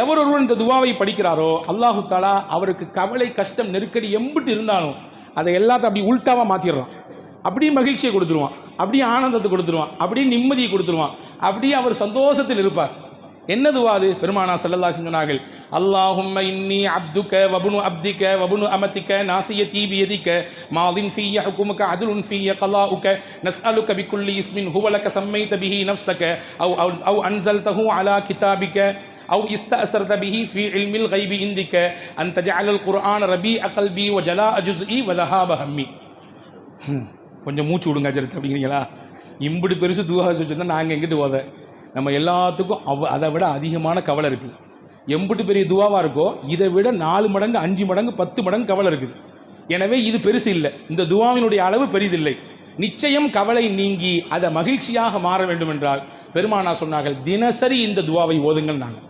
எவர் ஒருவர் இந்த துவாவை படிக்கிறாரோ அல்லாஹு தாலா அவருக்கு கவலை கஷ்டம் நெருக்கடி எம்பிட்டு இருந்தாலும் அதை எல்லாத்தையும் அப்படி உல்டாவாக மாற்றிடுறான். அப்படியே மகிழ்ச்சியை கொடுத்துருவான், அப்படியே ஆனந்தத்தை கொடுத்துருவான், அப்படியே நிம்மதியை கொடுத்துருவான், அப்படியே அவர் சந்தோஷத்தில் இருப்பார். என்ன துவா அது? பெருமானா ஸல்லல்லாஹு அலைஹி சொன்னார்கள், அல்லாஹும்ம இன்னி அப்துக வபுனு அப்திக வபுனு அமதிக நாசியதி பியதிக மாதின் ஃபீய ஹுக்முக அத்லுன் ஃபீய கலாஉக நஸ்அலுக பிக்குல்லி இஸ்மின் ஹுவ லக சம்மைத பிஹி நஃப்ஸக அவ் அன்ஸல்தஹு அலா கிதாபிக அவ் இஸ்தஅஸர்த பிஹி ஃபீ இல்மில் கைபி இந்திக அன் தஜஅலல் குர்ஆன ரபீஅ கல்பி வ ஜலாஅ ஜுஸ்இ வ தஹாப ஹம்மி. கொஞ்சம் மூச்சு விடுங்க அஜரத் அப்படிங்கிறீங்களா? இம்புடு பெருசு துவா செஞ்சுருந்தா நாங்கள் எங்கிட்டு போத? நம்ம எல்லாத்துக்கும் அதை விட அதிகமான கவலை இருக்குது. எம்பிட்டு பெரிய துவாவாக இருக்கோ இதை விட 4 மடங்கு 5 மடங்கு 10 மடங்கு கவலை இருக்குது. எனவே இது பெருசு இல்லை, இந்த துவாவினுடைய அளவு பெரிதில்லை. நிச்சயம் கவலை நீங்கி அதை மகிழ்ச்சியாக மாற வேண்டும் என்றால் பெருமானா சொன்னார்கள், தினசரி இந்த துவாவை ஓதுங்கள். நாங்கள்